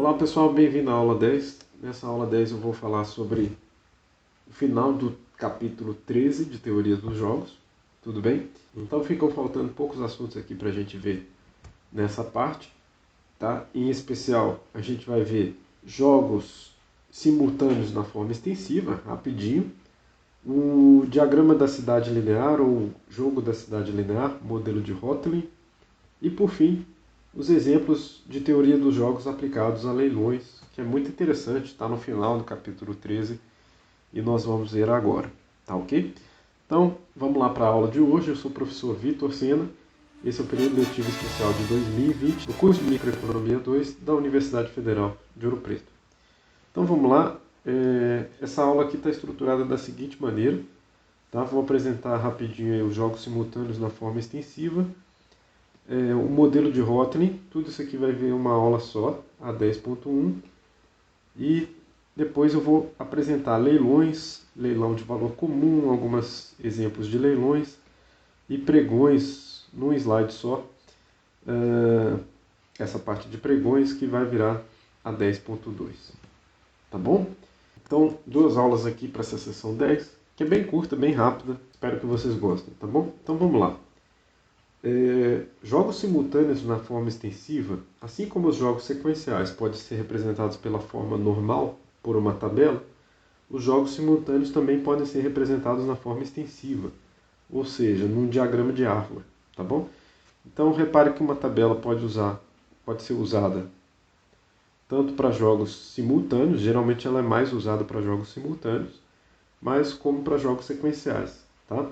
Olá pessoal, bem-vindo à aula 10. Nessa aula 10 eu vou falar sobre o final do capítulo 13 de Teoria dos Jogos, tudo bem? Então ficam faltando poucos assuntos aqui para a gente ver nessa parte, tá? Em especial, a gente vai ver jogos simultâneos na forma extensiva, rapidinho, o diagrama da cidade linear ou jogo da cidade linear, modelo de Hotelling, e por fim, os exemplos de teoria dos jogos aplicados a leilões, que é muito interessante, está no final do capítulo 13 e nós vamos ver agora, tá ok? Então, vamos lá para a aula de hoje. Eu sou o professor Vitor Sena, esse é o período letivo especial de 2020 do curso de Microeconomia 2 da Universidade Federal de Ouro Preto. Então vamos lá, essa aula aqui está estruturada da seguinte maneira, tá? Vou apresentar rapidinho aí os jogos simultâneos na forma extensiva, o modelo de Hotelling, tudo isso aqui vai ver uma aula só, a 10.1, e depois eu vou apresentar leilões, leilão de valor comum, alguns exemplos de leilões e pregões num slide só, essa parte de pregões que vai virar a 10.2, tá bom? Então, duas aulas aqui para essa sessão 10, que é bem curta, bem rápida, espero que vocês gostem, tá bom? Então vamos lá. Jogos simultâneos na forma extensiva, assim como os jogos sequenciais podem ser representados pela forma normal, por uma tabela, os jogos simultâneos também podem ser representados na forma extensiva, ou seja, num diagrama de árvore, tá bom? Então repare que uma tabela pode ser usada tanto para jogos simultâneos, geralmente ela é mais usada para jogos simultâneos, mas como para jogos sequenciais, tá?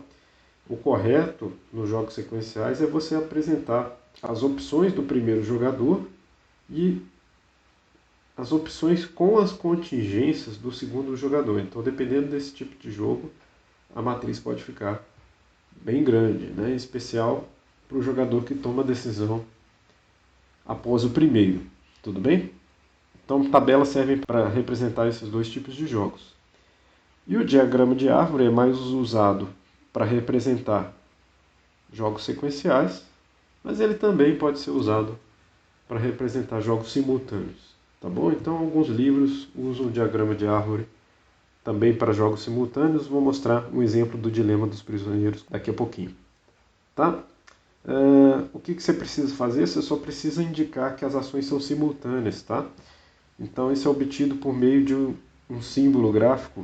O correto nos jogos sequenciais é você apresentar as opções do primeiro jogador e as opções com as contingências do segundo jogador. Então, dependendo desse tipo de jogo, a matriz pode ficar bem grande, né? Em especial para o jogador que toma a decisão após o primeiro. Tudo bem? Então, tabelas servem para representar esses dois tipos de jogos. E o diagrama de árvore é mais usado para representar jogos sequenciais, mas ele também pode ser usado para representar jogos simultâneos, tá bom? Então alguns livros usam o diagrama de árvore também para jogos simultâneos. Vou mostrar um exemplo do dilema dos prisioneiros daqui a pouquinho, tá? O que você precisa fazer? Você só precisa indicar que as ações são simultâneas, tá? Então isso é obtido por meio de um símbolo gráfico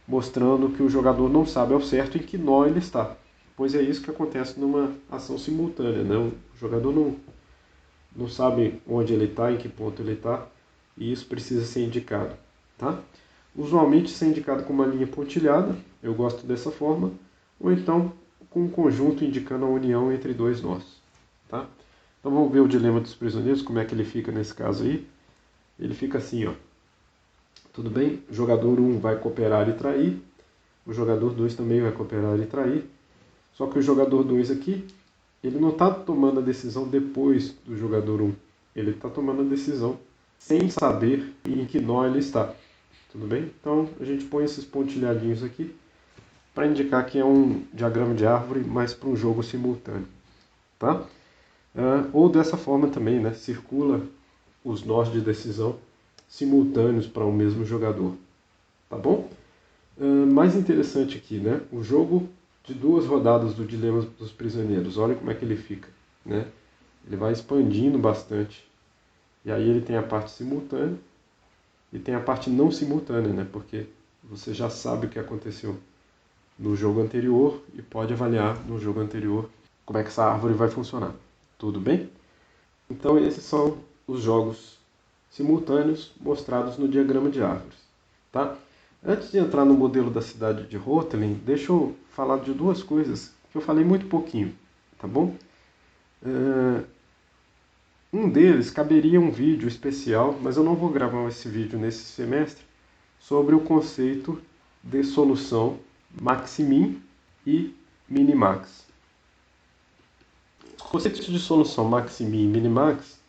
mostrando que o jogador não sabe ao certo em que nó ele está, pois é isso que acontece numa ação simultânea, né? O jogador não sabe onde ele está, em que ponto ele está, e isso precisa ser indicado, tá? Usualmente isso é indicado com uma linha pontilhada, eu gosto dessa forma, ou então com um conjunto indicando a união entre dois nós, tá? Então vamos ver o dilema dos prisioneiros, como é que ele fica nesse caso aí. Ele fica assim, ó. Tudo bem? O jogador 1 vai cooperar e trair, o jogador 2 também vai cooperar e trair, só que o jogador 2 aqui, ele não está tomando a decisão depois do jogador 1, ele está tomando a decisão sem saber em que nó ele está, tudo bem? Então a gente põe esses pontilhadinhos aqui para indicar que é um diagrama de árvore, mas para um jogo simultâneo, tá? Ou dessa forma também, né? Circula os nós de decisão simultâneos para o mesmo jogador, tá bom? Mais interessante aqui, né? O jogo de duas rodadas do Dilema dos Prisioneiros. Olha como é que ele fica, né? Ele vai expandindo bastante. E aí ele tem a parte simultânea e tem a parte não simultânea, né? Porque você já sabe o que aconteceu no jogo anterior e pode avaliar no jogo anterior como é que essa árvore vai funcionar. Tudo bem? Então esses são os jogos simultâneos mostrados no diagrama de árvores, tá? Antes de entrar no modelo da cidade de Hotelling, deixa eu falar de duas coisas que eu falei muito pouquinho, tá bom? Um deles caberia um vídeo especial, mas eu não vou gravar esse vídeo nesse semestre, sobre o conceito de solução maximin e minimax. Os conceitos de solução maximin e minimax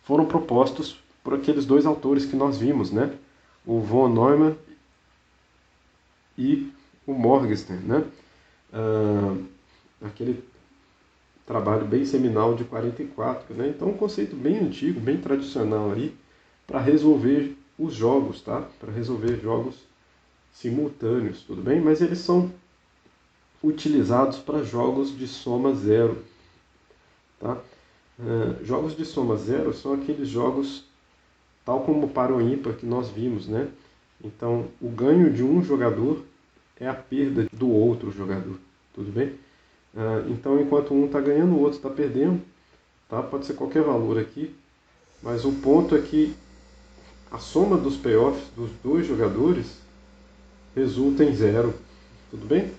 foram propostos por aqueles dois autores que nós vimos, né? O von Neumann e o Morgenstern, né? Aquele trabalho bem seminal de 44, né? Então um conceito bem antigo, bem tradicional aí, para resolver os jogos, tá? Para resolver jogos simultâneos, tudo bem? Mas eles são utilizados para jogos de soma zero, tá? Jogos de soma zero são aqueles jogos tal como o par ou ímpar que nós vimos, né? Então, o ganho de um jogador é a perda do outro jogador, tudo bem? Então, enquanto um está ganhando, o outro está perdendo, tá? Pode ser qualquer valor aqui, mas o ponto é que a soma dos payoffs dos dois jogadores resulta em zero, tudo bem?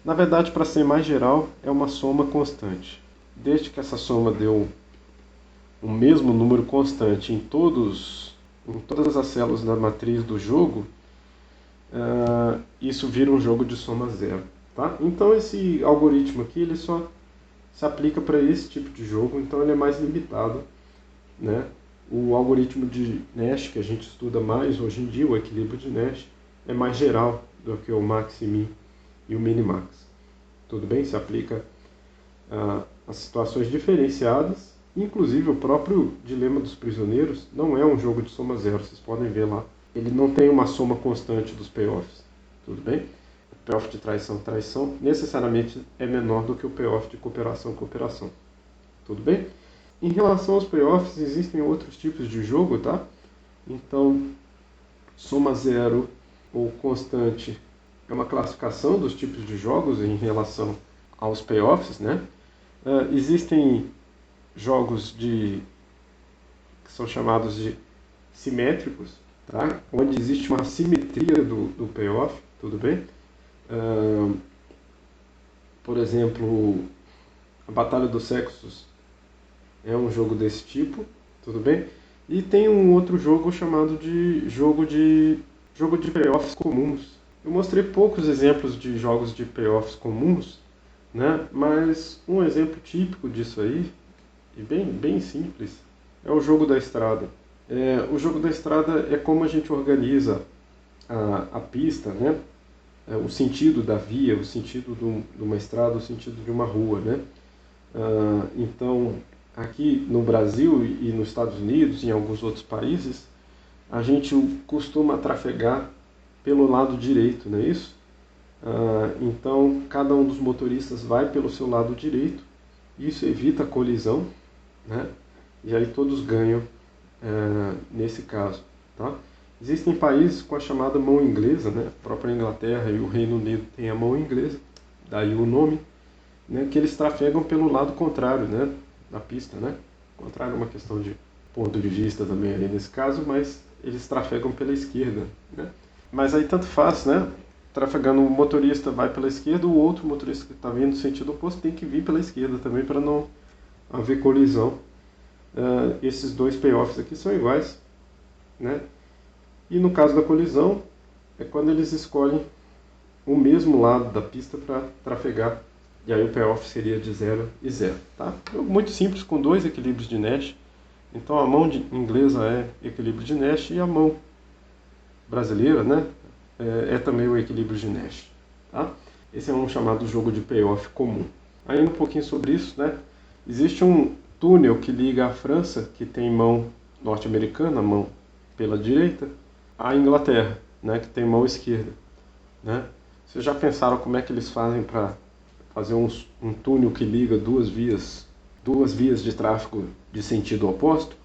Na verdade, para ser mais geral, é uma soma constante. Desde que essa soma deu o mesmo número constante em todas as células da matriz do jogo, isso vira um jogo de soma zero. Tá? Então esse algoritmo aqui ele só se aplica para esse tipo de jogo, então ele é mais limitado, né? O algoritmo de Nash, que a gente estuda mais hoje em dia, o equilíbrio de Nash, é mais geral do que o max e min e o minimax. Tudo bem? Se aplica a situações diferenciadas, inclusive o próprio dilema dos prisioneiros não é um jogo de soma zero, vocês podem ver lá. Ele não tem uma soma constante dos payoffs, tudo bem? O payoff de traição necessariamente é menor do que o payoff de cooperação, tudo bem? Em relação aos payoffs, existem outros tipos de jogo, tá? Então, soma zero ou constante é uma classificação dos tipos de jogos em relação aos payoffs, né? Existem jogos que são chamados de simétricos, tá? Onde existe uma simetria do payoff, tudo bem? Por exemplo, a Batalha dos Sexos é um jogo desse tipo, tudo bem? E tem um outro jogo chamado de jogo de payoffs comuns. Eu mostrei poucos exemplos de jogos de payoffs comuns, né? Mas um exemplo típico disso aí, e bem simples, é o jogo da estrada. O jogo da estrada é como a gente organiza a pista, né? O sentido da via, o sentido de uma estrada, o sentido de uma rua, né? Então, aqui no Brasil e nos Estados Unidos e em alguns outros países, a gente costuma trafegar pelo lado direito, não é isso? Então, cada um dos motoristas vai pelo seu lado direito, isso evita a colisão, né? E aí todos ganham nesse caso, tá? Existem países com a chamada mão inglesa, né? A própria Inglaterra e o Reino Unido têm a mão inglesa, daí o nome, né? Que eles trafegam pelo lado contrário, né? Da pista, né? Contrário é uma questão de ponto de vista também ali nesse caso, mas eles trafegam pela esquerda, né? Mas aí tanto faz, né? Trafegando, o motorista vai pela esquerda, o outro motorista que está vindo no sentido oposto tem que vir pela esquerda também para não haver colisão. Esses dois payoffs aqui são iguais, né? E no caso da colisão, é quando eles escolhem o mesmo lado da pista para trafegar, e aí o payoff seria de 0 e 0, tá? Muito simples, com dois equilíbrios de Nash. Então a mão inglesa é equilíbrio de Nash e a mão brasileira, né, é também o equilíbrio de Nash, tá? Esse é um chamado jogo de payoff comum. Ainda um pouquinho sobre isso, né? Existe um túnel que liga a França, que tem mão norte-americana, mão pela direita, à Inglaterra, né, que tem mão esquerda, né? Vocês já pensaram como é que eles fazem para fazer um túnel que liga duas vias de tráfego de sentido oposto?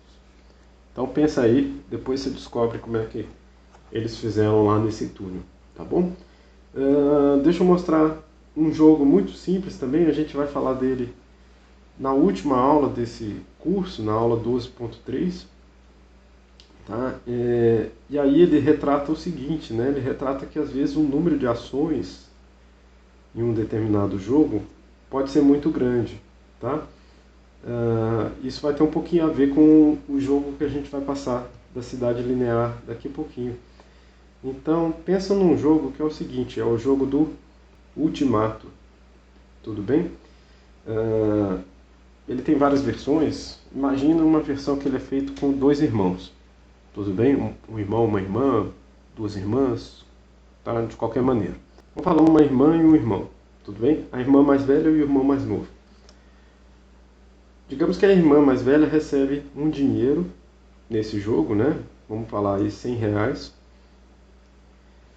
Então pensa aí, depois você descobre como é que eles fizeram lá nesse túnel, tá bom? Deixa eu mostrar um jogo muito simples também, a gente vai falar dele na última aula desse curso, na aula 12.3, tá? E aí ele retrata o seguinte, né? Ele retrata que às vezes o número de ações em um determinado jogo pode ser muito grande, tá? Isso vai ter um pouquinho a ver com o jogo que a gente vai passar da cidade linear daqui a pouquinho. Então, pensa num jogo que é o seguinte, é o jogo do Ultimato, tudo bem? Ele tem várias versões. Imagina uma versão que ele é feito com dois irmãos, tudo bem? Um irmão, uma irmã, duas irmãs, tá? De qualquer maneira. Vamos falar uma irmã e um irmão, tudo bem? A irmã mais velha e o irmão mais novo. Digamos que a irmã mais velha recebe um dinheiro nesse jogo, né? Vamos falar aí R$ 100.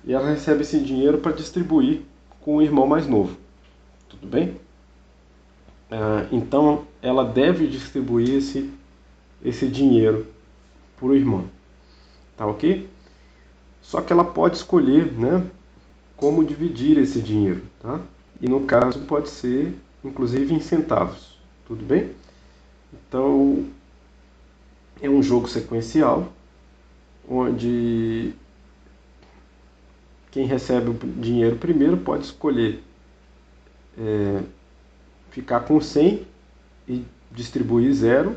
E ela recebe esse dinheiro para distribuir com o irmão mais novo. Tudo bem? Então ela deve distribuir esse dinheiro para o irmão. Tá ok? Só que ela pode escolher, né, como dividir esse dinheiro. Tá? E no caso pode ser inclusive em centavos. Tudo bem? Então é um jogo sequencial onde quem recebe o dinheiro primeiro pode escolher ficar com 100 e distribuir 0.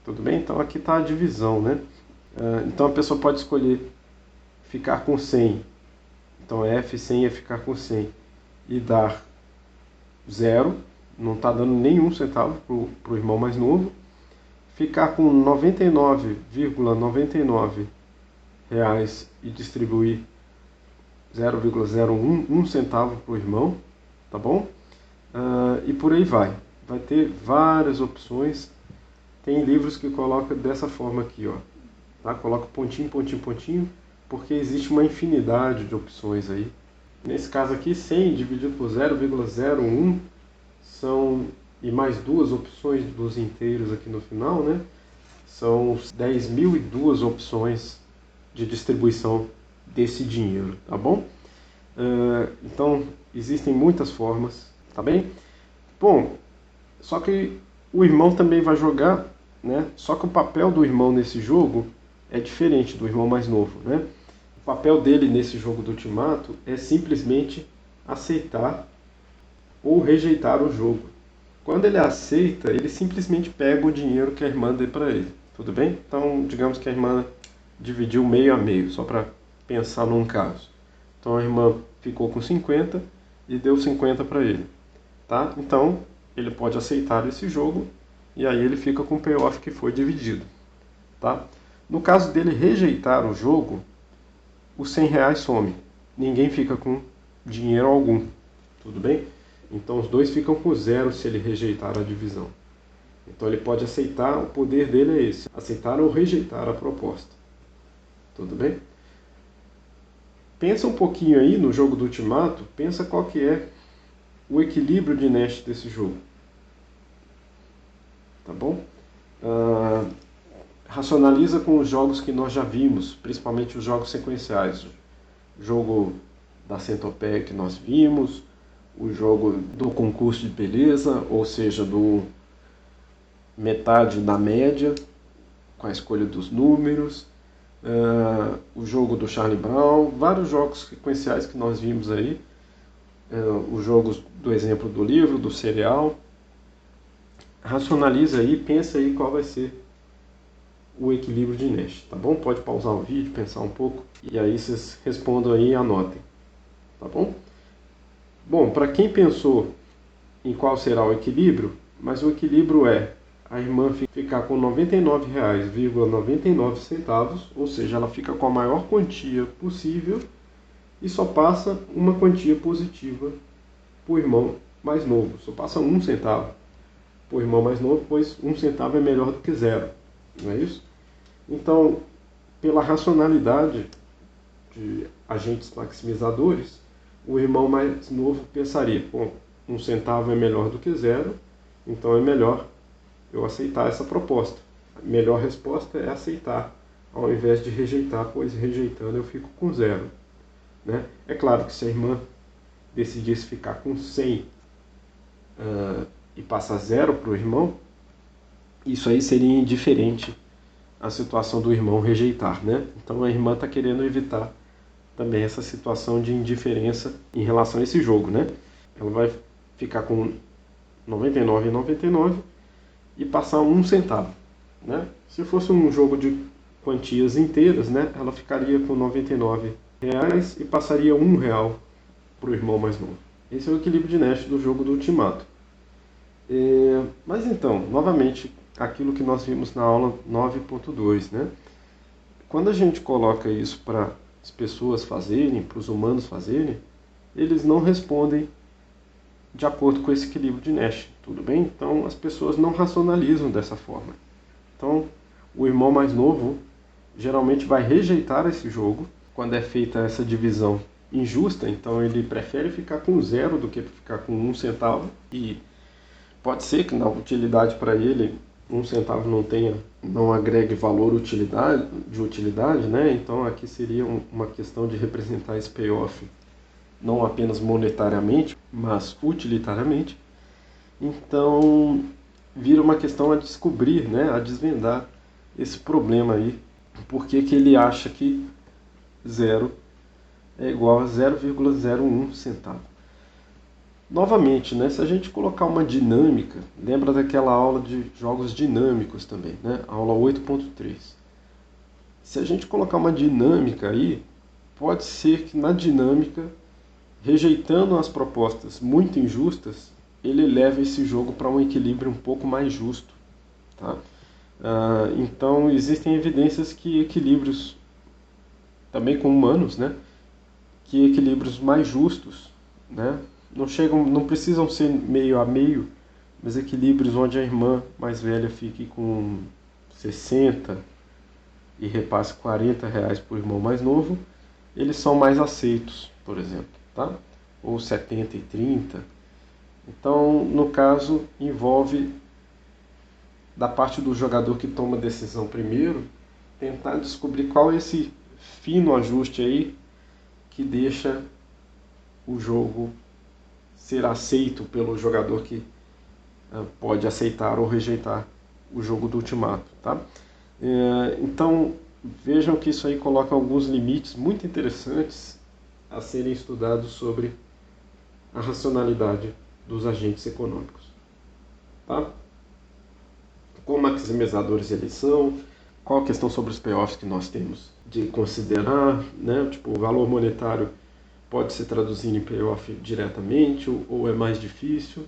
Tudo bem? Então aqui está a divisão, né? Então a pessoa pode escolher ficar com 100. Então F100 é ficar com 100 e dar 0. Não está dando nenhum centavo para o irmão mais novo. Ficar com 99,99 reais e distribuir 0,01 um centavo para o irmão, tá bom? E por aí vai. Vai ter várias opções. Tem livros que colocam dessa forma aqui, ó. Tá? Coloca pontinho, pontinho, pontinho, porque existe uma infinidade de opções aí. Nesse caso aqui, 100 dividido por 0,01 e mais duas opções dos inteiros aqui no final, né? São 10.002 opções de distribuição desse dinheiro, tá bom? Então, existem muitas formas, tá bem? Bom, só que o irmão também vai jogar, né? Só que o papel do irmão nesse jogo é diferente do irmão mais novo, né? O papel dele nesse jogo do Ultimato é simplesmente aceitar ou rejeitar o jogo. Quando ele aceita, ele simplesmente pega o dinheiro que a irmã dê para ele, tudo bem? Então, digamos que a irmã dividiu meio a meio, só para pensar num caso. Então a irmã ficou com 50 e deu 50 para ele, tá? Então ele pode aceitar esse jogo e aí ele fica com o payoff que foi dividido, tá? No caso dele rejeitar o jogo, os R$ 100 some, ninguém fica com dinheiro algum, tudo bem? Então os dois ficam com 0 se ele rejeitar a divisão. Então ele pode aceitar, o poder dele é esse, aceitar ou rejeitar a proposta. Tudo bem? Pensa um pouquinho aí no jogo do Ultimato, pensa qual que é o equilíbrio de Nash desse jogo. Tá bom? Racionaliza com os jogos que nós já vimos, principalmente os jogos sequenciais. O jogo da Centopeia que nós vimos, o jogo do concurso de beleza, ou seja, do metade da média, com a escolha dos números, o jogo do Charlie Brown, vários jogos sequenciais que nós vimos aí, os jogos do exemplo do livro, do serial. Racionaliza aí, pensa aí qual vai ser o equilíbrio de Nash, tá bom? Pode pausar o vídeo, pensar um pouco, e aí vocês respondam aí e anotem, tá bom? Bom, para quem pensou em qual será o equilíbrio, mas o equilíbrio é a irmã ficar com R$ 99,99, ou seja, ela fica com a maior quantia possível e só passa uma quantia positiva para o irmão mais novo, só passa 1 centavo para o irmão mais novo, pois 1 centavo é melhor do que 0, não é isso? Então, pela racionalidade de agentes maximizadores, o irmão mais novo pensaria, bom, 1 centavo é melhor do que 0, então é melhor eu aceitar essa proposta. A melhor resposta é aceitar, ao invés de rejeitar, pois rejeitando eu fico com 0. Né? É claro que se a irmã decidisse ficar com 100 e passar 0 para o irmão, isso aí seria indiferente à situação do irmão rejeitar. Né? Então a irmã está querendo evitar também essa situação de indiferença em relação a esse jogo. Né? Ela vai ficar com R$ 99,99 e passar 1 centavo. Né? Se fosse um jogo de quantias inteiras, né, ela ficaria com R$ 99 e passaria R$ 1 para o irmão mais novo. Esse é o equilíbrio de Nash do jogo do Ultimato. Mas então, novamente, aquilo que nós vimos na aula 9.2. Né? Quando a gente coloca isso para as pessoas fazerem, para os humanos fazerem, eles não respondem de acordo com esse equilíbrio de Nash, tudo bem? Então as pessoas não racionalizam dessa forma. Então o irmão mais novo geralmente vai rejeitar esse jogo quando é feita essa divisão injusta, então ele prefere ficar com 0 do que ficar com 1 centavo, e pode ser que na utilidade para ele 1 centavo não agregue valor de utilidade, né? Então aqui seria uma questão de representar esse payoff não apenas monetariamente, mas utilitariamente. Então vira uma questão a descobrir, né? A desvendar esse problema aí, por que ele acha que 0 é igual a 0,01 centavo. Novamente, né, se a gente colocar uma dinâmica, lembra daquela aula de jogos dinâmicos também, né, aula 8.3. Se a gente colocar uma dinâmica aí, pode ser que na dinâmica, rejeitando as propostas muito injustas, ele leve esse jogo para um equilíbrio um pouco mais justo. Tá? Então existem evidências que equilíbrios, também com humanos, né, que equilíbrios mais justos, né, não precisam ser meio a meio, mas equilíbrios onde a irmã mais velha fique com 60 e repasse R$40 para o irmão mais novo, eles são mais aceitos, por exemplo, tá? Ou 70 e 30. Então, no caso, envolve, da parte do jogador que toma a decisão primeiro, tentar descobrir qual é esse fino ajuste aí que deixa o jogo ser aceito pelo jogador que pode aceitar ou rejeitar o jogo do ultimato. Tá? Então, vejam que isso aí coloca alguns limites muito interessantes a serem estudados sobre a racionalidade dos agentes econômicos. Tá? Qual maximizadores eles são, qual a questão sobre os payoffs que nós temos de considerar, né? Tipo, o valor monetário pode se traduzir em payoff diretamente ou é mais difícil.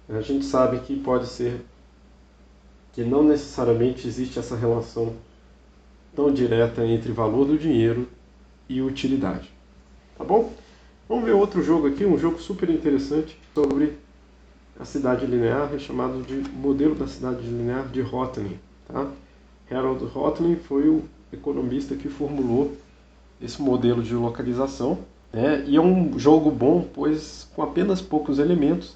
A gente sabe que pode ser que não necessariamente existe essa relação tão direta entre valor do dinheiro e utilidade. Tá bom? Vamos ver outro jogo aqui, um jogo super interessante sobre a cidade linear, é chamado de modelo da cidade linear de Hotelling. Tá? Harold Hotelling foi o economista que formulou esse modelo de localização. E é um jogo bom, pois com apenas poucos elementos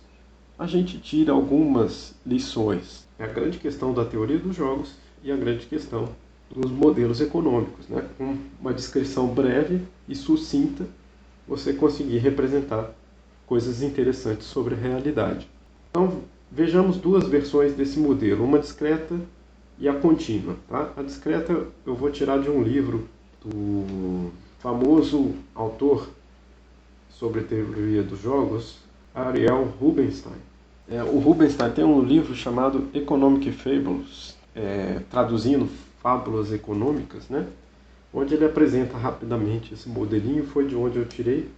a gente tira algumas lições. É a grande questão da teoria dos jogos e a grande questão dos modelos econômicos. Né? Com uma descrição breve e sucinta, você conseguir representar coisas interessantes sobre a realidade. Então vejamos duas versões desse modelo, uma discreta e a contínua. Tá? A discreta eu vou tirar de um livro do famoso autor sobre teoria dos jogos, Ariel Rubinstein. O Rubinstein tem um livro chamado Economic Fables, traduzindo fábulas econômicas, né? Onde ele apresenta rapidamente esse modelinho, foi de onde eu tirei.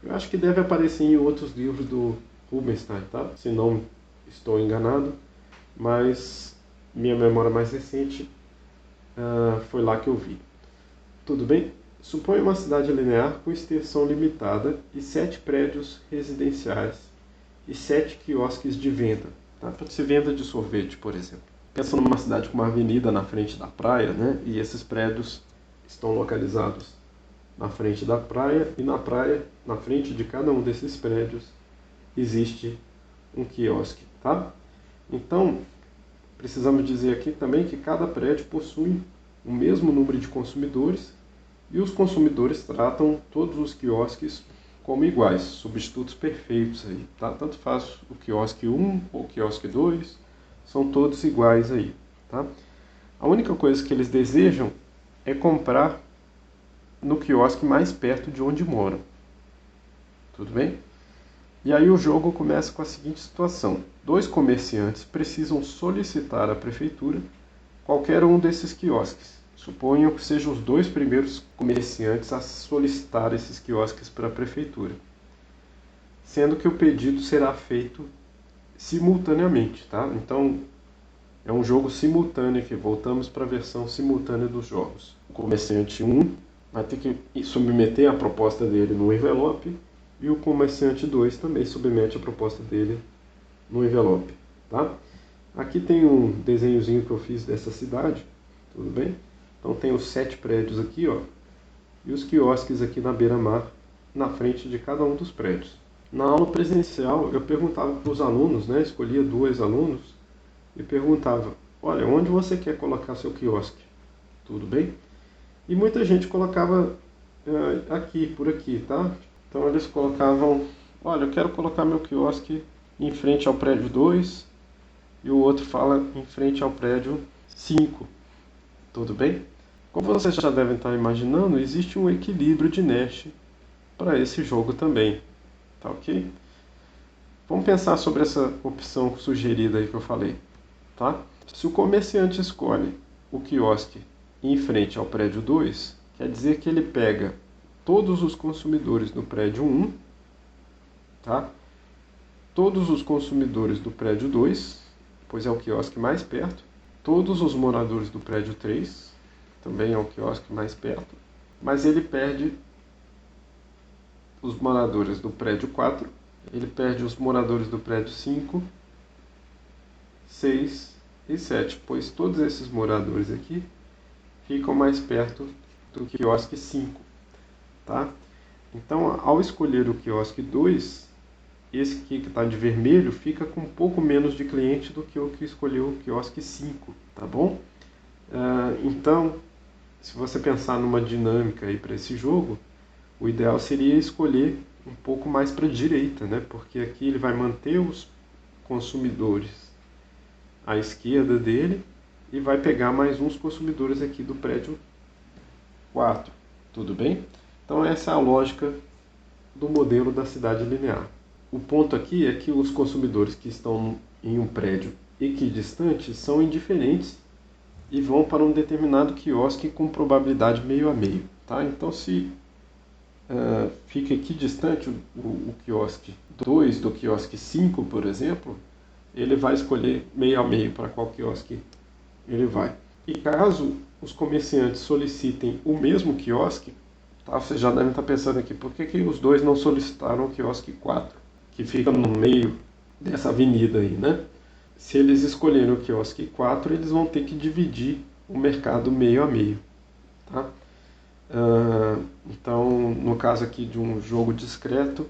Eu acho que deve aparecer em outros livros do Rubinstein, tá? Se não estou enganado, mas minha memória mais recente foi lá que eu vi. Tudo bem? Suponha uma cidade linear com extensão limitada e 7 prédios residenciais e 7 quiosques de venda. Tá? Pode ser venda de sorvete, por exemplo. Pensa numa cidade com uma avenida na frente da praia, né? E esses prédios estão localizados na frente da praia, e na praia, na frente de cada um desses prédios, existe um quiosque. Tá? Então, precisamos dizer aqui também que cada prédio possui o mesmo número de consumidores, e os consumidores tratam todos os quiosques como iguais, substitutos perfeitos aí, tá? Tanto faz o quiosque 1 ou o quiosque 2, são todos iguais aí, tá? A única coisa que eles desejam é comprar no quiosque mais perto de onde moram. Tudo bem? E aí o jogo começa com a seguinte situação: 2 comerciantes precisam solicitar à prefeitura qualquer um desses quiosques. Suponham que sejam os 2 primeiros comerciantes a solicitar esses quiosques para a prefeitura, sendo que o pedido será feito simultaneamente, tá? Então é um jogo simultâneo aqui, voltamos para a versão simultânea dos jogos. O comerciante 1 vai ter que submeter a proposta dele no envelope, e o comerciante 2 também submete a proposta dele no envelope, tá? Aqui tem um desenhozinho que eu fiz dessa cidade. tudo bem? Então tem os 7 prédios aqui, ó, e os quiosques aqui na beira-mar, na frente de cada um dos prédios. Na aula presencial, eu perguntava para os alunos, né, escolhia 2 alunos, e perguntava, olha, onde você quer colocar seu quiosque? Tudo bem? E muita gente colocava aqui, por aqui, tá? Então eles colocavam, olha, eu quero colocar meu quiosque em frente ao prédio 2, e o outro fala em frente ao prédio 5, tudo bem? Como vocês já devem estar imaginando, existe um equilíbrio de Nash para esse jogo também, tá ok? Vamos pensar sobre essa opção sugerida aí que eu falei, tá? Se o comerciante escolhe o quiosque em frente ao prédio 2, quer dizer que ele pega todos os consumidores do prédio 1, tá? Todos os consumidores do prédio 2, pois é o quiosque mais perto, todos os moradores do prédio 3, também é o quiosque mais perto, mas ele perde os moradores do prédio 4, ele perde os moradores do prédio 5, 6 e 7, pois todos esses moradores aqui ficam mais perto do quiosque 5, tá? Então, ao escolher o quiosque 2, esse aqui que está de vermelho fica com um pouco menos de cliente do que o que escolheu o quiosque 5, tá bom? Então, se você pensar numa dinâmica aí para esse jogo, o ideal seria escolher um pouco mais para a direita, né? Porque aqui ele vai manter os consumidores à esquerda dele e vai pegar mais uns consumidores aqui do prédio 4, tudo bem? Então essa é a lógica do modelo da cidade linear. O ponto aqui é que os consumidores que estão em um prédio equidistante são indiferentes e vão para um determinado quiosque com probabilidade meio a meio, tá? Então se fica equidistante o quiosque 2 do quiosque 5, por exemplo, ele vai escolher meio a meio para qual quiosque ele vai. E caso os comerciantes solicitem o mesmo quiosque, tá? Vocês já devem estar pensando aqui, por que os dois não solicitaram o quiosque 4, que fica no meio dessa avenida aí, né? Se eles escolherem o quiosque 4, eles vão ter que dividir o mercado meio a meio, tá? Então, no caso aqui de um jogo discreto,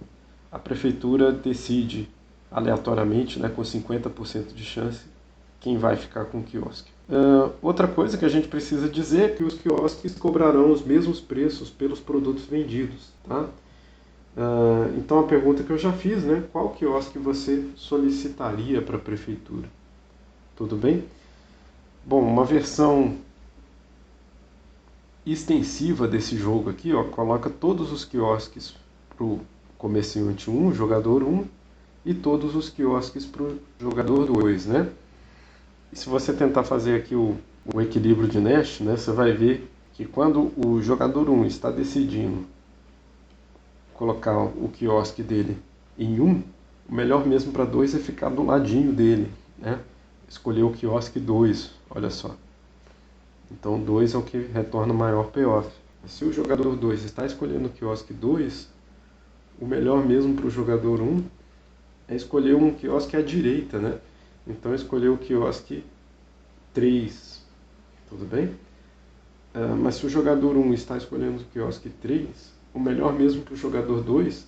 a prefeitura decide aleatoriamente, né, com 50% de chance, quem vai ficar com o quiosque. Outra coisa que a gente precisa dizer é que os quiosques cobrarão os mesmos preços pelos produtos vendidos, tá? Então a pergunta que eu já fiz, né, qual quiosque você solicitaria para a prefeitura? Tudo bem? Bom, uma versão extensiva desse jogo aqui, ó, coloca todos os quiosques para o comerciante 1, jogador 1, e todos os quiosques para o jogador 2, né? E se você tentar fazer aqui o equilíbrio de Nash, né, você vai ver que quando o jogador 1 está decidindo colocar o quiosque dele em 1, o melhor mesmo para 2 é ficar do ladinho dele, né? Escolher o quiosque 2, olha só. Então 2 é o que retorna maior payoff. Se o jogador 2 está escolhendo o quiosque 2, o melhor mesmo para o jogador 1 é escolher um quiosque à direita, né? Então escolher o quiosque 3, tudo bem? Mas se o jogador 1 está escolhendo o quiosque 3, o melhor mesmo para o jogador 2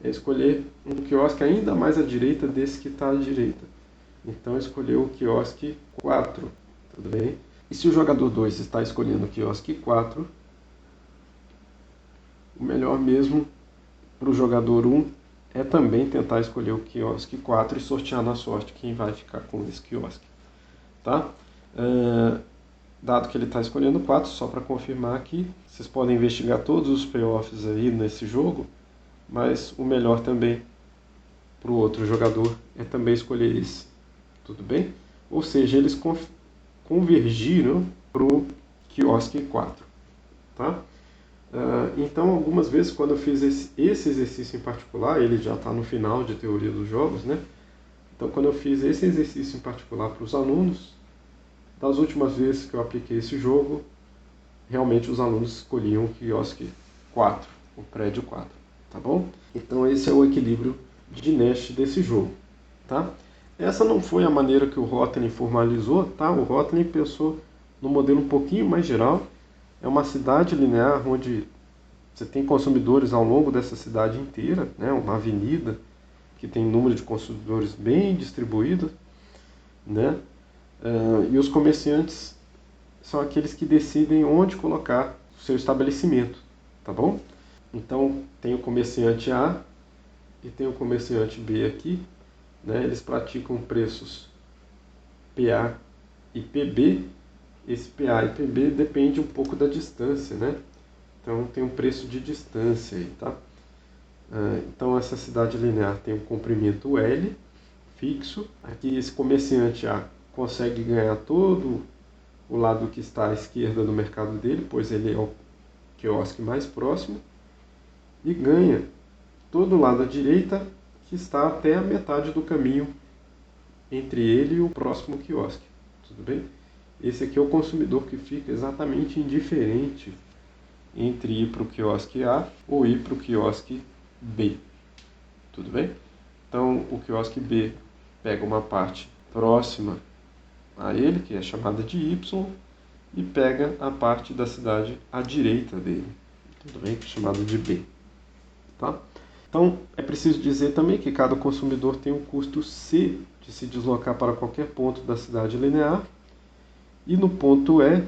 é escolher um quiosque ainda mais à direita desse que está à direita. Então escolher o quiosque 4, tudo bem? E se o jogador 2 está escolhendo o quiosque 4, o melhor mesmo para o jogador 1 é também tentar escolher o quiosque 4 e sortear na sorte quem vai ficar com esse quiosque, tá? Dado que ele está escolhendo 4, só para confirmar aqui, vocês podem investigar todos os payoffs aí nesse jogo, mas o melhor também para o outro jogador é também escolher esse, tudo bem? Ou seja, eles convergiram para o quiosque 4, tá? Então, algumas vezes, quando eu fiz esse exercício em particular, ele já está no final de teoria dos jogos, né? Então, quando eu fiz esse exercício em particular para os alunos, das últimas vezes que eu apliquei esse jogo, realmente os alunos escolhiam o quiosque 4, o prédio 4, tá bom? Então, esse é o equilíbrio de Nash desse jogo, tá? Essa não foi a maneira que o Rotling formalizou, tá? O Rotling pensou no modelo um pouquinho mais geral, é uma cidade linear onde você tem consumidores ao longo dessa cidade inteira, né? Uma avenida que tem número de consumidores bem distribuído, né? E os comerciantes são aqueles que decidem onde colocar o seu estabelecimento, tá bom? Então tem o comerciante A e tem o comerciante B aqui, né? Eles praticam preços PA e PB. Esse PA e PB depende um pouco da distância, né? Então tem um preço de distância aí, tá? Então essa cidade linear tem um comprimento L fixo. Aqui esse comerciante A consegue ganhar todo o lado que está à esquerda do mercado dele, pois ele é o quiosque mais próximo, e ganha todo o lado à direita, que está até a metade do caminho entre ele e o próximo quiosque. Tudo bem? Esse aqui é o consumidor que fica exatamente indiferente entre ir para o quiosque A ou ir para o quiosque B. Tudo bem? Então o quiosque B pega uma parte próxima a ele, que é chamada de Y, e pega a parte da cidade à direita dele, tudo bem? Que é chamada de B. Tá? Então é preciso dizer também que cada consumidor tem um custo C de se deslocar para qualquer ponto da cidade linear, e no ponto E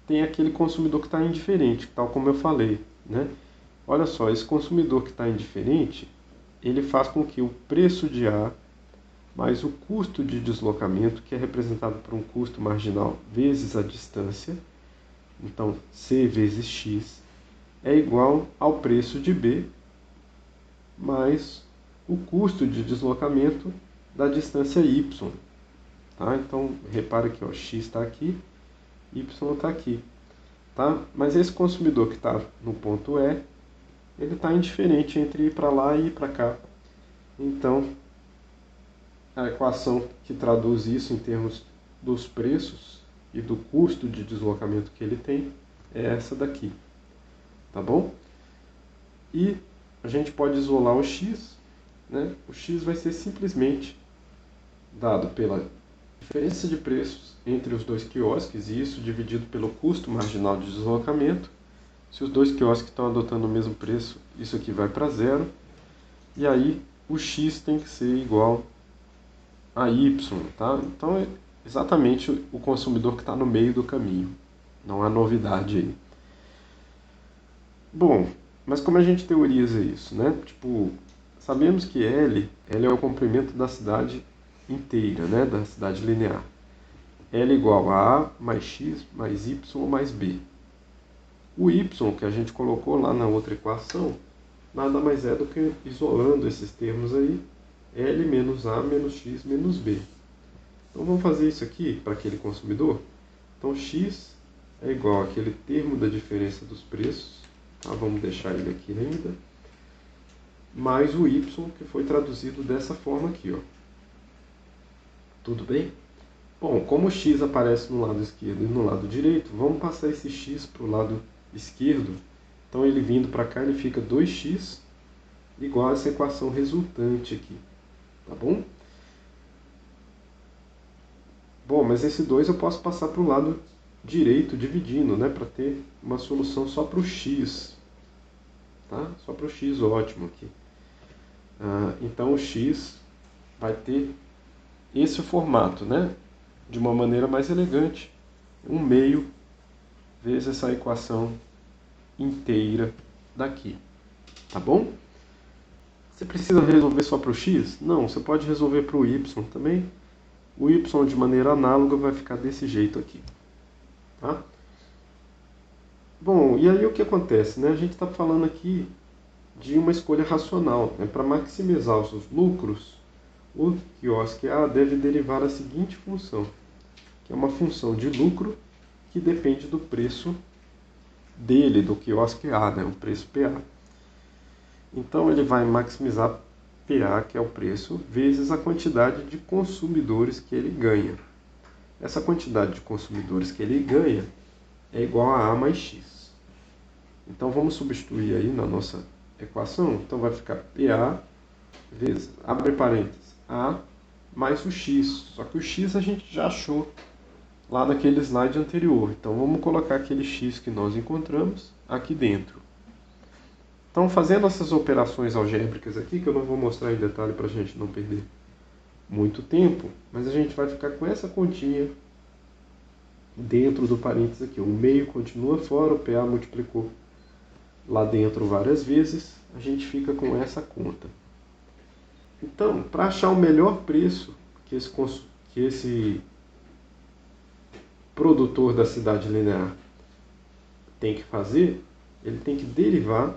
tem aquele consumidor que está indiferente, tal como eu falei, né? Olha só, esse consumidor que está indiferente, ele faz com que o preço de A mais o custo de deslocamento, que é representado por um custo marginal vezes a distância, então C vezes X, é igual ao preço de B mais o custo de deslocamento da distância Y. Tá? Então, repara aqui, ó, X está aqui, Y está aqui. Tá? Mas esse consumidor que está no ponto E, ele está indiferente entre ir para lá e ir para cá. Então, a equação que traduz isso em termos dos preços e do custo de deslocamento que ele tem é essa daqui. Tá bom? E a gente pode isolar o x, né? O x vai ser simplesmente dado pela diferença de preços entre os dois quiosques, e isso dividido pelo custo marginal de deslocamento. Se os dois quiosques estão adotando o mesmo preço, isso aqui vai para zero. E aí o x tem que ser igual a y, tá? Então é exatamente o consumidor que está no meio do caminho. Não há novidade aí. Bom, mas como a gente teoriza isso, né? Tipo, sabemos que L é o comprimento da cidade inteira, né? Da cidade linear. L igual a A mais X mais Y mais B. O Y que a gente colocou lá na outra equação nada mais é do que, isolando esses termos aí, L menos A menos X menos B. Então vamos fazer isso aqui para aquele consumidor. Então X é igual àquele termo da diferença dos preços, tá? Vamos deixar ele aqui ainda, mais o Y que foi traduzido dessa forma aqui, ó. Tudo bem? Bom, como o X aparece no lado esquerdo e no lado direito, vamos passar esse X para o lado esquerdo. Então ele vindo para cá, ele fica 2x igual a essa equação resultante aqui. Tá bom? Bom, mas esse 2 eu posso passar para o lado direito dividindo, né? Para ter uma solução só para o x. Tá? Só para o x, ótimo aqui. Então o x vai ter esse formato, né? De uma maneira mais elegante. 1/2 vezes essa equação inteira daqui. Tá bom? Você precisa resolver só para o x? Não, você pode resolver para o y também. O y de maneira análoga vai ficar desse jeito aqui. Tá? Bom, e aí o que acontece? Né? A gente está falando aqui de uma escolha racional. Né? Para maximizar os seus lucros, o quiosque A deve derivar a seguinte função, que é uma função de lucro que depende do preço dele, do quiosque A, né? O preço PA. Então ele vai maximizar PA, que é o preço, vezes a quantidade de consumidores que ele ganha. Essa quantidade de consumidores que ele ganha é igual a A mais X. Então vamos substituir aí na nossa equação. Então vai ficar PA vezes, abre parênteses, A mais o X. Só que o X a gente já achou lá naquele slide anterior. Então vamos colocar aquele x que nós encontramos aqui dentro. Então fazendo essas operações algébricas aqui, que eu não vou mostrar em detalhe para a gente não perder muito tempo, mas a gente vai ficar com essa continha dentro do parênteses aqui. O meio continua fora, o PA multiplicou lá dentro várias vezes, a gente fica com essa conta. Então, para achar o melhor preço que esse produtor da cidade linear tem que fazer, ele tem que derivar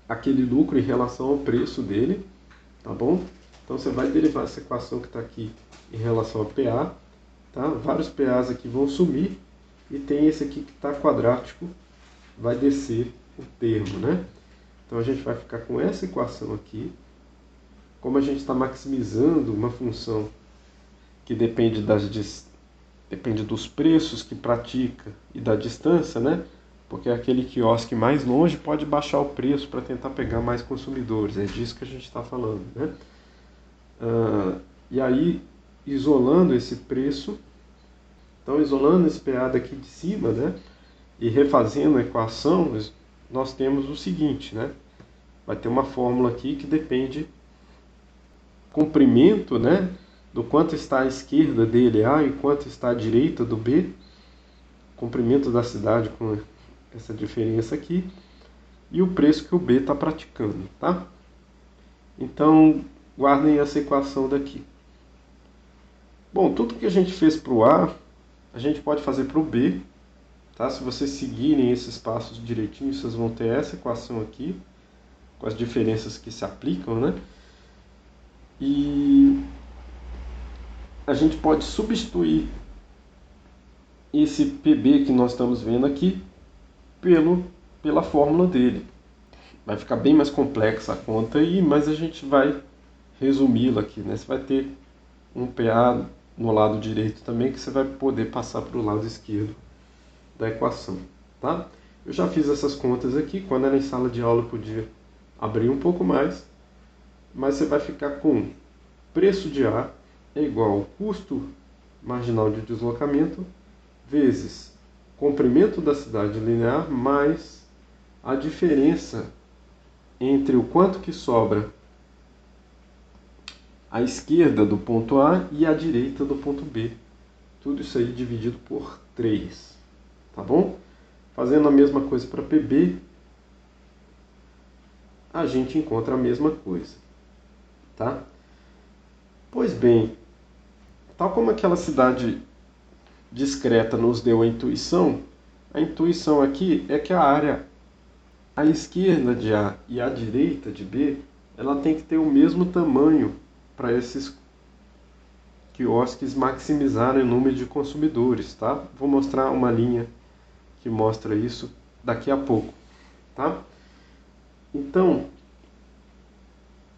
aquele lucro em relação ao preço dele, tá bom? Então você vai derivar essa equação que está aqui em relação a PA, tá? Vários PAs aqui vão sumir e tem esse aqui que está quadrático, vai descer o termo, né? Então a gente vai ficar com essa equação aqui. Como a gente está maximizando uma função que depende dos preços que pratica e da distância, né? Porque aquele quiosque mais longe pode baixar o preço para tentar pegar mais consumidores. É disso que a gente está falando, né? E aí, isolando esse preço, então isolando esse PA daqui de cima, né? E refazendo a equação, nós temos o seguinte, né? Vai ter uma fórmula aqui que depende comprimento, né? Do quanto está à esquerda dele A e quanto está à direita do B. Comprimento da cidade com essa diferença aqui. E o preço que o B está praticando, tá? Então, guardem essa equação daqui. Bom, tudo que a gente fez para o A, a gente pode fazer para o B. Tá? Se vocês seguirem esses passos direitinho, vocês vão ter essa equação aqui, com as diferenças que se aplicam, né? E a gente pode substituir esse PB que nós estamos vendo aqui pela fórmula dele. Vai ficar bem mais complexa a conta, mas a gente vai resumi-la aqui, né? Você vai ter um PA no lado direito também, que você vai poder passar para o lado esquerdo da equação, tá? Eu já fiz essas contas aqui, quando era em sala de aula eu podia abrir um pouco mais, mas você vai ficar com preço de A é igual ao custo marginal de deslocamento vezes comprimento da cidade linear mais a diferença entre o quanto que sobra à esquerda do ponto A e à direita do ponto B. Tudo isso aí dividido por 3. Tá bom? Fazendo a mesma coisa para PB, a gente encontra a mesma coisa. Tá? Pois bem, tal como aquela cidade discreta nos deu a intuição aqui é que a área à esquerda de A e à direita de B, ela tem que ter o mesmo tamanho para esses quiosques maximizarem o número de consumidores, tá? Vou mostrar uma linha que mostra isso daqui a pouco, tá? Então,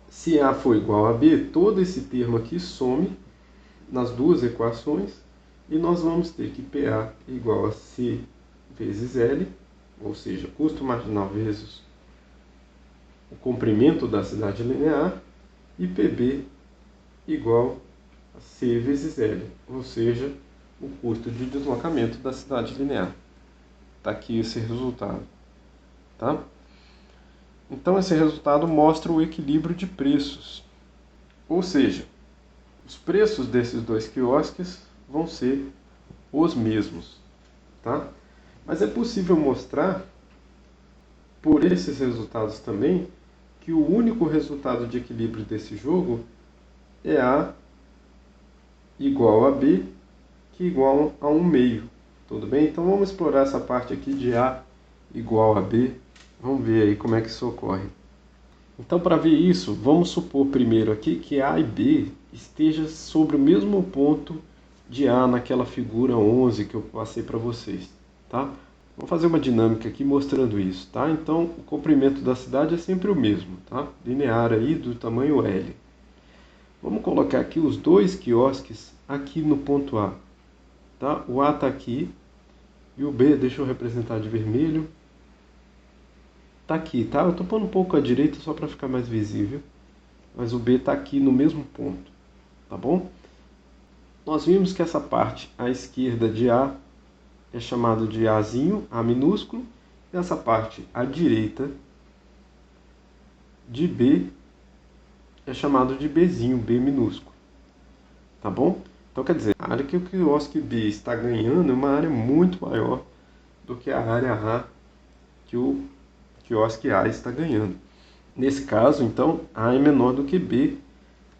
se A for igual a B, todo esse termo aqui some nas duas equações e nós vamos ter que PA é igual a C vezes L, ou seja, custo marginal vezes o comprimento da cidade linear, e PB igual a C vezes L, ou seja, o custo de deslocamento da cidade linear. Está aqui esse resultado, tá? Então esse resultado mostra o equilíbrio de preços, ou seja, os preços desses dois quiosques vão ser os mesmos, tá? Mas é possível mostrar por esses resultados também que o único resultado de equilíbrio desse jogo é A igual a B, que é igual a 1 meio. Tudo bem? Então vamos explorar essa parte aqui de A igual a B. Vamos ver aí como é que isso ocorre. Então, para ver isso, vamos supor primeiro aqui que A e B esteja sobre o mesmo ponto de A naquela figura 11 que eu passei para vocês, tá? Vamos fazer uma dinâmica aqui mostrando isso, tá? Então, o comprimento da cidade é sempre o mesmo, tá? Linear aí do tamanho L. Vamos colocar aqui os dois quiosques aqui no ponto A, tá? O A está aqui e o B, deixa eu representar de vermelho, está aqui, tá? Eu estou pondo um pouco à direita só para ficar mais visível, mas o B está aqui no mesmo ponto, tá bom? Nós vimos que essa parte à esquerda de A é chamado de Azinho, A minúsculo, e essa parte à direita de B é chamado de Bzinho, B minúsculo. Tá bom? Então quer dizer, a área que o quiosque B está ganhando é uma área muito maior do que a área A que o quiosque A está ganhando. Nesse caso, então, A é menor do que B.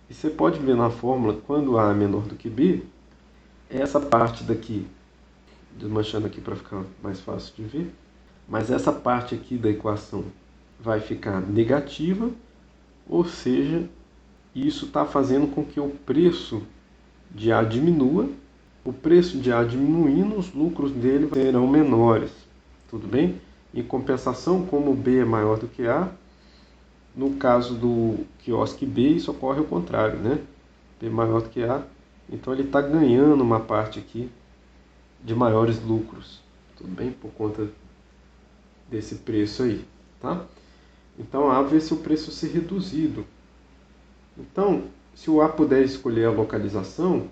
E você pode ver na fórmula, quando A é menor do que B, essa parte daqui, desmanchando aqui para ficar mais fácil de ver, mas essa parte aqui da equação vai ficar negativa, ou seja, isso está fazendo com que o preço de A diminua. O preço de A diminuindo, os lucros dele serão menores. Tudo bem? Em compensação, como B é maior do que A, no caso do quiosque B, isso ocorre ao contrário, né? B maior do que A, então ele está ganhando uma parte aqui de maiores lucros, tudo bem? Por conta desse preço aí, tá? Então A vê se o preço ser reduzido. Então, se o A puder escolher a localização,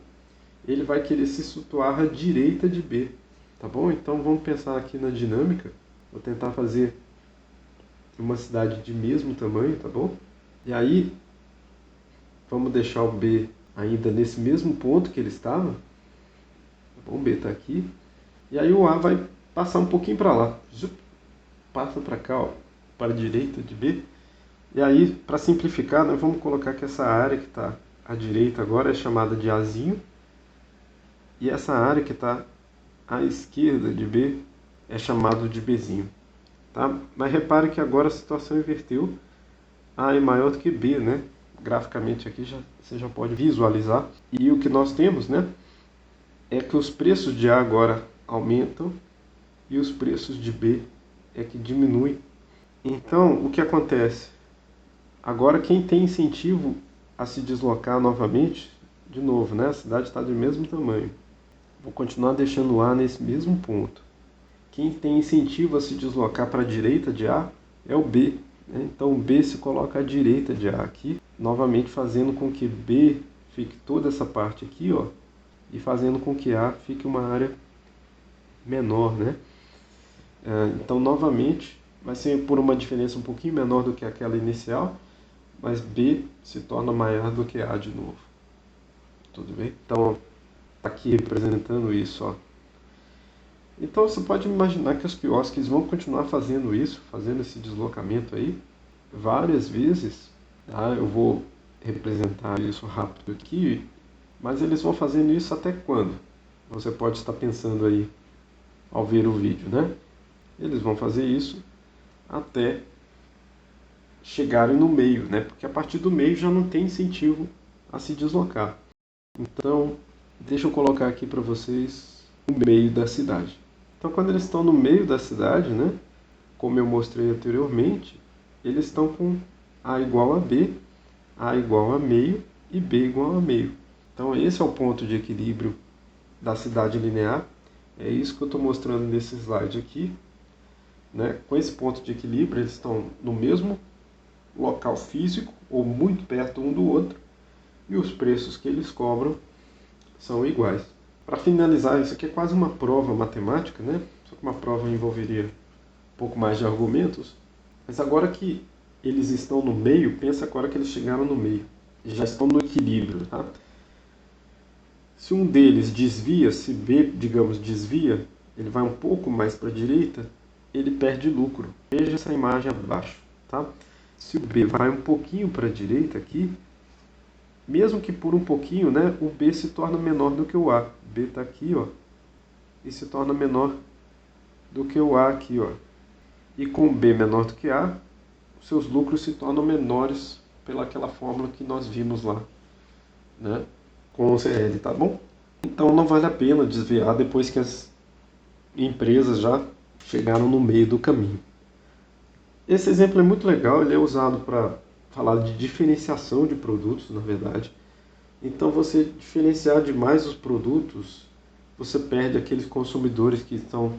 ele vai querer se situar à direita de B, tá bom? Então vamos pensar aqui na dinâmica. Vou tentar fazer uma cidade de mesmo tamanho, tá bom? E aí, vamos deixar o B ainda nesse mesmo ponto que ele estava. Tá bom? O B está aqui. E aí o A vai passar um pouquinho para lá. Passa para cá, ó, para a direita de B. E aí, para simplificar, nós vamos colocar que essa área que está à direita agora é chamada de Azinho. E essa área que está à esquerda de B é chamada de Bzinho. Tá? Mas repare que agora a situação inverteu. A é maior do que B, né? Graficamente aqui você já pode visualizar. E o que nós temos, né, é que os preços de A agora aumentam e os preços de B é que diminuem. Então, o que acontece? Agora quem tem incentivo a se deslocar novamente, de novo, né? A cidade está do mesmo tamanho. Vou continuar deixando A nesse mesmo ponto. Quem tem incentivo a se deslocar para a direita de A é o B. Né? Então o B se coloca à direita de A aqui, novamente fazendo com que B fique toda essa parte aqui, ó, e fazendo com que A fique uma área menor, né? Então novamente vai ser por uma diferença um pouquinho menor do que aquela inicial, mas B se torna maior do que A de novo. Tudo bem? Então aqui representando isso, ó. Então você pode imaginar que os quiosques vão continuar fazendo isso, fazendo esse deslocamento aí, várias vezes. Tá? Eu vou representar isso rápido aqui, mas eles vão fazendo isso até quando? Você pode estar pensando aí ao ver o vídeo, né? Eles vão fazer isso até chegarem no meio, né? Porque a partir do meio já não tem incentivo a se deslocar. Então, deixa eu colocar aqui para vocês o meio da cidade. Então, quando eles estão no meio da cidade, né, como eu mostrei anteriormente, eles estão com A igual a B, A igual a meio e B igual a meio. Então, esse é o ponto de equilíbrio da cidade linear. É isso que eu estou mostrando nesse slide aqui. Né? Com esse ponto de equilíbrio, eles estão no mesmo local físico ou muito perto um do outro e os preços que eles cobram são iguais. Para finalizar, isso aqui é quase uma prova matemática, né? Só que uma prova envolveria um pouco mais de argumentos. Mas agora que eles estão no meio, pensa agora que eles chegaram no meio. Já estão no equilíbrio, tá? Se um deles desvia, se B, digamos, desvia, ele vai um pouco mais para a direita, ele perde lucro. Veja essa imagem abaixo, tá? Se o B vai um pouquinho para a direita aqui, mesmo que por um pouquinho, né, o B se torna menor do que o A. B está aqui, ó, e se torna menor do que o A aqui, ó. E com o B menor do que A, os seus lucros se tornam menores pelaquela fórmula que nós vimos lá, né, com o CL, tá bom? Então não vale a pena desviar depois que as empresas já chegaram no meio do caminho. Esse exemplo é muito legal, ele é usado para falar de diferenciação de produtos, na verdade. Então, você diferenciar demais os produtos, você perde aqueles consumidores que estão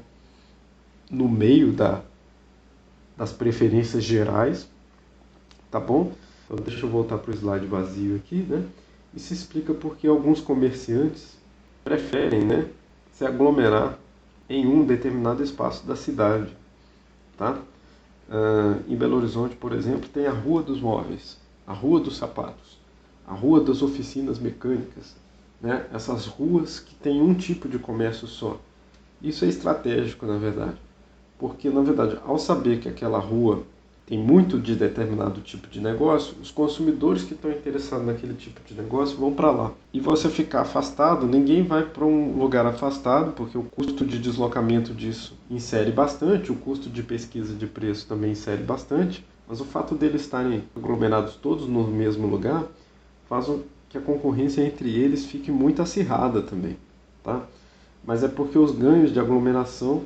no meio das preferências gerais, tá bom? Então, deixa eu voltar para o slide vazio aqui, né? E se explica porque alguns comerciantes preferem, né, se aglomerar em um determinado espaço da cidade, tá? Em Belo Horizonte, por exemplo, tem a Rua dos Móveis, a Rua dos Sapatos, a Rua das Oficinas Mecânicas, né? Essas ruas que têm um tipo de comércio só. Isso é estratégico, na verdade, porque, na verdade, ao saber que aquela rua tem muito de determinado tipo de negócio, os consumidores que estão interessados naquele tipo de negócio vão para lá. E você ficar afastado, ninguém vai para um lugar afastado, porque o custo de deslocamento disso insere bastante, o custo de pesquisa de preço também insere bastante, mas o fato deles estarem aglomerados todos no mesmo lugar faz que a concorrência entre eles fique muito acirrada também, tá? Mas é porque os ganhos de aglomeração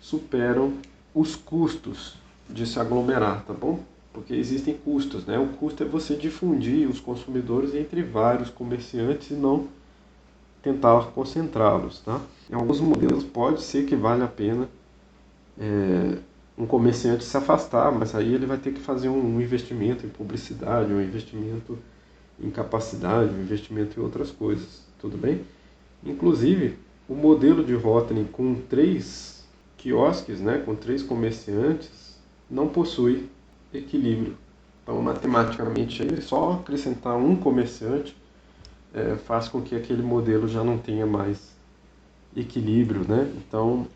superam os custos de se aglomerar, tá bom? Porque existem custos, né? O custo é você difundir os consumidores entre vários comerciantes e não tentar concentrá-los, tá? Em alguns modelos pode ser que valha a pena um comerciante se afastar, mas aí ele vai ter que fazer um investimento em publicidade, um investimento em capacidade, um investimento em outras coisas, tudo bem? Inclusive, o modelo de Rotary com 3 quiosques, né, com 3 comerciantes, não possui equilíbrio. Então, matematicamente, aí, só acrescentar um comerciante faz com que aquele modelo já não tenha mais equilíbrio, né? Então,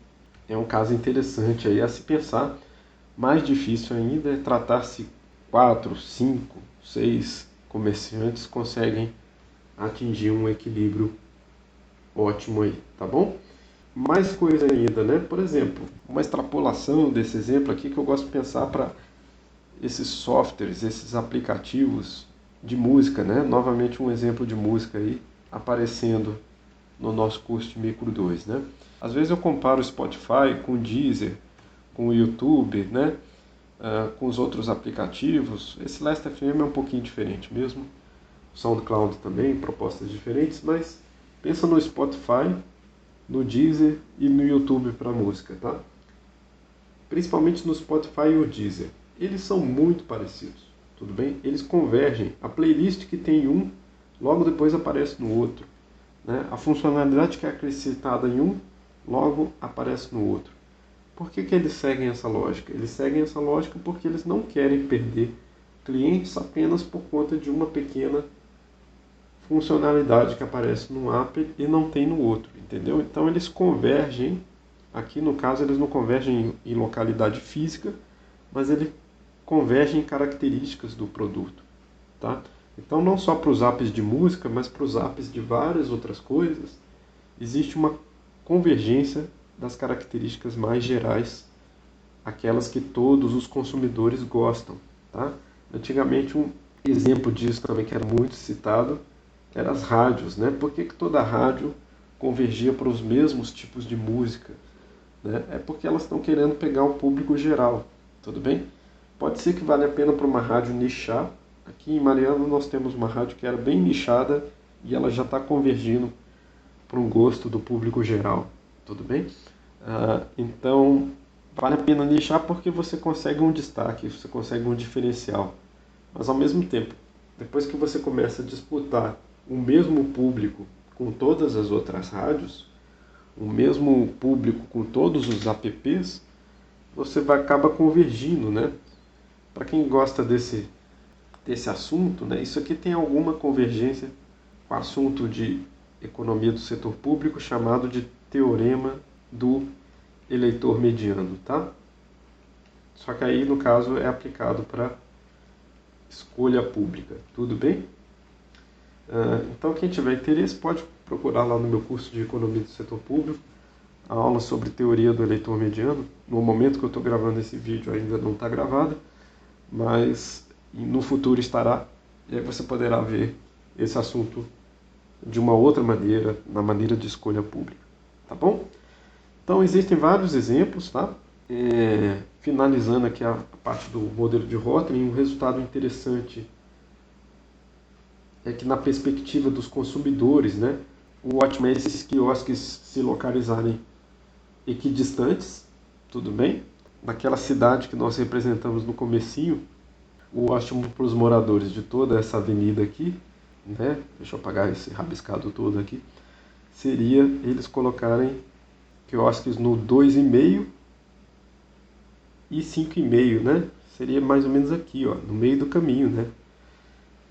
é um caso interessante aí a se pensar. Mais difícil ainda é tratar se 4, 5, 6 comerciantes conseguem atingir um equilíbrio ótimo aí, tá bom? Mais coisa ainda, né? Por exemplo, uma extrapolação desse exemplo aqui que eu gosto de pensar para esses softwares, esses aplicativos de música, né? Novamente um exemplo de música aí aparecendo no nosso curso de Micro 2, né? Às vezes eu comparo o Spotify com o Deezer, com o YouTube, né? Com os outros aplicativos. Esse Last.fm é um pouquinho diferente mesmo. O SoundCloud também, propostas diferentes, mas pensa no Spotify, no Deezer e no YouTube para música, tá? Principalmente no Spotify e o Deezer. Eles são muito parecidos, tudo bem? Eles convergem. A playlist que tem em um, logo depois aparece no outro, né? A funcionalidade que é acrescentada em um, logo aparece no outro. Por que eles seguem essa lógica? Eles seguem essa lógica porque eles não querem perder clientes apenas por conta de uma pequena funcionalidade que aparece num app e não tem no outro, entendeu? Então eles convergem, aqui no caso eles não convergem em localidade física, mas ele converge em características do produto, tá? Então não só para os apps de música, mas para os apps de várias outras coisas, existe uma convergência das características mais gerais, aquelas que todos os consumidores gostam, tá? Antigamente um exemplo disso também que era muito citado eram as rádios, né? Por que toda rádio convergia para os mesmos tipos de música? Né? É porque elas estão querendo pegar o público geral, tudo bem? Pode ser que valha a pena para uma rádio nichar. Aqui em Mariana nós temos uma rádio que era bem nichada e ela já está convergindo para um gosto do público geral, tudo bem? Então, vale a pena nichar porque você consegue um destaque, você consegue um diferencial. Mas ao mesmo tempo, depois que você começa a disputar o mesmo público com todas as outras rádios, o mesmo público com todos os apps, você acaba convergindo, né? Para quem gosta desse assunto, né, isso aqui tem alguma convergência com o assunto de economia do setor público chamado de teorema do eleitor mediano, tá? Só que aí, no caso, é aplicado para escolha pública, tudo bem? Então, quem tiver interesse pode procurar lá no meu curso de economia do setor público, a aula sobre teoria do eleitor mediano. No momento que eu estou gravando esse vídeo ainda não está gravada, mas no futuro estará, e aí você poderá ver esse assunto de uma outra maneira, na maneira de escolha pública, tá bom? Então existem vários exemplos, tá? Finalizando aqui a parte do modelo de Rotary, um resultado interessante é que na perspectiva dos consumidores, né, o ótimo é esses quiosques se localizarem equidistantes, tudo bem? Naquela cidade que nós representamos no comecinho, o ótimo para os moradores de toda essa avenida aqui, né? Deixa eu apagar esse rabiscado todo aqui. seria eles colocarem quiosques no 2,5 e 5,5, né? Seria mais ou menos aqui, ó, no meio do caminho, né?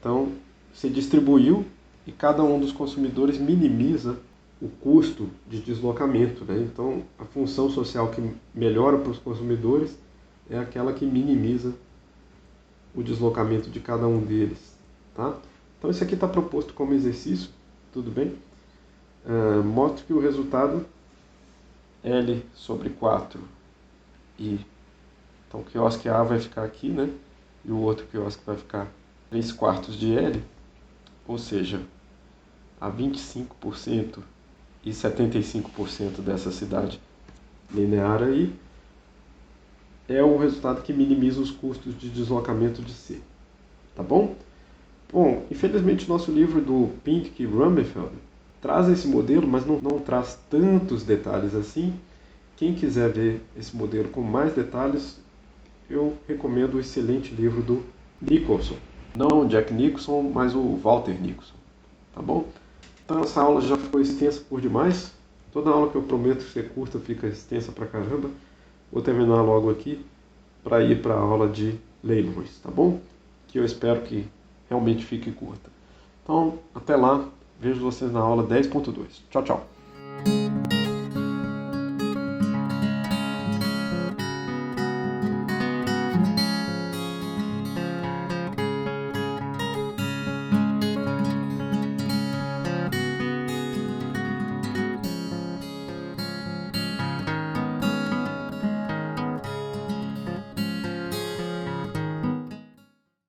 Então, você distribuiu e cada um dos consumidores minimiza o custo de deslocamento, né? Então, a função social que melhora para os consumidores é aquela que minimiza o deslocamento de cada um deles, tá? Então, isso aqui está proposto como exercício, tudo bem? Mostra que o resultado L sobre 4 e então o quiosque A vai ficar aqui, né? E o outro quiosque vai ficar 3/4 de L, ou seja, a 25% e 75% dessa cidade linear aí é o resultado que minimiza os custos de deslocamento de C. Tá bom? Bom, infelizmente nosso livro do Pink e Rummenfeld traz esse modelo, mas não traz tantos detalhes assim. Quem quiser ver esse modelo com mais detalhes, eu recomendo o excelente livro do Nicholson. Não o Jack Nicholson, mas o Walter Nicholson. Tá bom? Então essa aula já ficou extensa por demais. Toda aula que eu prometo ser curta fica extensa pra caramba. Vou terminar logo aqui para ir para a aula de leilões, tá bom? Que eu espero que realmente fique curta. Então, até lá. Vejo vocês na aula 10.2. Tchau, tchau.